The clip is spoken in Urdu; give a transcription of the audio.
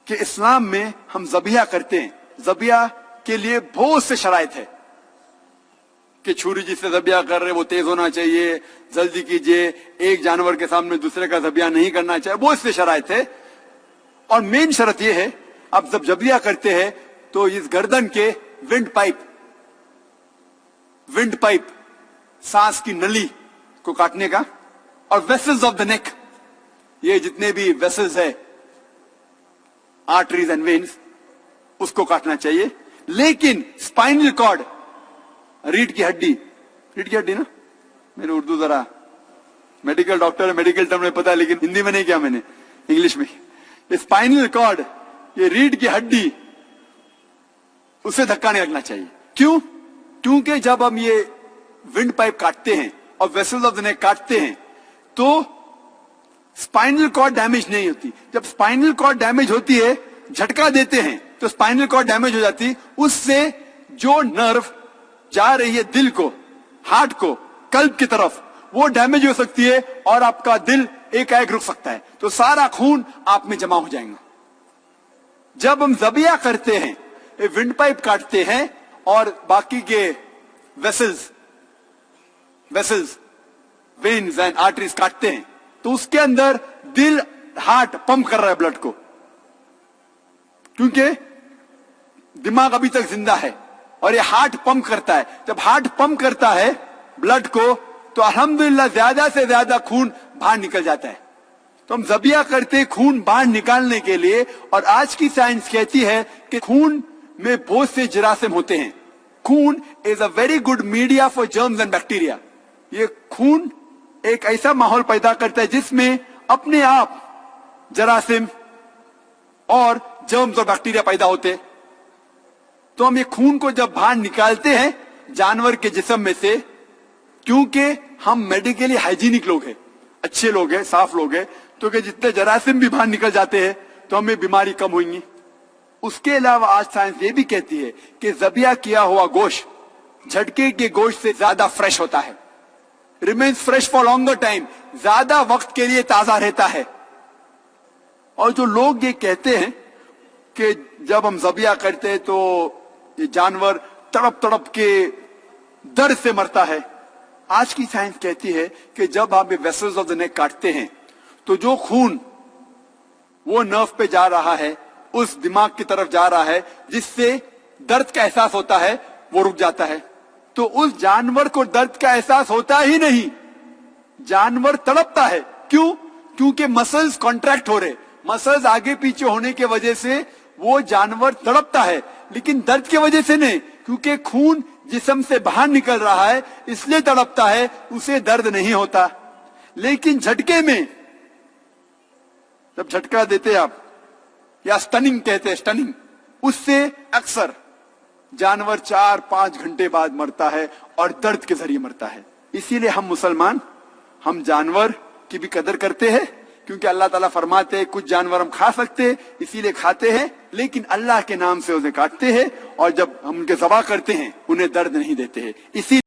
کہ اسلام میں ہم ذبیحہ کرتے ہیں. ذبیحہ کے لیے بہت سے شرائط ہے کہ چھری جس سے ذبیحہ کر رہے وہ تیز ہونا چاہیے, جلدی کیجئے, ایک جانور کے سامنے دوسرے کا ذبیحہ نہیں کرنا چاہیے, بہت سے شرائط ہے. اور مین شرط یہ ہے, اب جب ذبیحہ کرتے ہیں تو اس گردن کے ونڈ پائپ سانس کی نلی کو کاٹنے کا, اور ویسلز آف دا نیک, یہ جتنے بھی ویسلز ہے, آرٹریز اینڈ وینز, اس کو کاٹنا چاہیے. لیکن اسپائنل کارڈ, ریڑھ کی ہڈی نا, میرے اردو ذرا میڈیکل ڈاکٹر ہے, میڈیکل ٹرم میں پتا ہے, لیکن ہندی میں نہیں کیا میں نے, انگلش میں. اسپائنل کارڈ, یہ ریڑھ کی ہڈی, اسے دھکا نہیں لگنا چاہیے. کیوں؟ کیونکہ جب ہم یہ ونڈ پائپ کاٹتے ہیں اور ویسلز آف دا نیک کاٹتے ہیں تو اسپائنل کارڈ ڈیمیج نہیں ہوتی. جب اسپائنل کارڈ ڈیمیج ہوتی ہے, جھٹکا دیتے ہیں تو اسپائنل کارڈ ڈیمیج ہو جاتی, اس سے جو نرو جا رہی ہے دل کو, ہارٹ کو, قلب کی طرف, وہ ڈیمیج ہو سکتی ہے اور آپ کا دل ایک رک سکتا ہے, تو سارا خون آپ میں جمع ہو جائے گا. جب ہم ذبیحہ کرتے ہیں, ونڈ پائپ کاٹتے ہیں اور باقی کے ویسلز, وینز اینڈ آرٹریز کاٹتے ہیں, تو اس کے اندر دل, ہارٹ پمپ کر رہا ہے بلڈ کو, کیونکہ دماغ ابھی تک زندہ ہے اور یہ ہارٹ پمپ کرتا ہے. جب ہارٹ پمپ کرتا ہے بلڈ کو تو الحمدللہ زیادہ سے زیادہ خون باہر نکل جاتا ہے. تو ہم ذبیحہ کرتے خون باہر نکالنے کے لیے, اور آج کی سائنس کہتی ہے کہ خون میں بہت سے جراثیم ہوتے ہیں. خون is a very good media for germs and bacteria. یہ خون ایک ایسا ماحول پیدا کرتا ہے جس میں اپنے آپ جراثیم اور جرمز اور بیکٹیریا پیدا ہوتے. تو ہم یہ خون کو جب باہر نکالتے ہیں جانور کے جسم میں سے, کیونکہ ہم میڈیکلی ہائیجینک لوگ ہیں, اچھے لوگ ہیں, صاف لوگ ہیں, تو کہ جتنے جراثیم بھی باہر نکل جاتے ہیں تو ہمیں بیماری کم ہوئیں گی. اس کے علاوہ آج سائنس یہ بھی کہتی ہے کہ ذبیحہ کیا ہوا گوشت جھٹکے کے گوشت سے زیادہ فریش ہوتا ہے, remains fresh for longer time, زیادہ وقت کے لیے تازہ رہتا ہے. اور جو لوگ یہ کہتے ہیں کہ جب ہم ذبیحہ کرتے ہیں تو یہ جانور تڑپ تڑپ کے درد سے مرتا ہے, آج کی سائنس کہتی ہے کہ جب آپ یہ ویسلز آف دا نیک کاٹتے ہیں تو جو خون وہ نرو پہ جا رہا ہے, اس دماغ کی طرف جا رہا ہے جس سے درد کا احساس ہوتا ہے, وہ رک جاتا ہے. تو اس جانور کو درد کا احساس ہوتا ہی نہیں, جانور تڑپتا ہے. کیوں؟ کیونکہ مسلز کانٹریکٹ ہو رہے, مسلز آگے پیچھے ہونے کی وجہ سے وہ جانور تڑپتا ہے, لیکن درد کی وجہ سے نہیں, کیونکہ خون جسم سے باہر نکل رہا ہے اس لیے تڑپتا ہے, اسے درد نہیں ہوتا. لیکن جھٹکے میں جب جھٹکا دیتے آپ, یا سٹننگ کہتے ہیں, سٹننگ, اس سے اکثر جانور 4-5 گھنٹے بعد مرتا ہے اور درد کے ذریعے مرتا ہے. اسی لیے ہم مسلمان, ہم جانور کی بھی قدر کرتے ہیں, کیونکہ اللہ تعالیٰ فرماتے ہیں کچھ جانور ہم کھا سکتے اسی لیے کھاتے ہیں, لیکن اللہ کے نام سے انہیں کاٹتے ہیں, اور جب ہم ان کے ذبح کرتے ہیں انہیں درد نہیں دیتے ہیں. اسی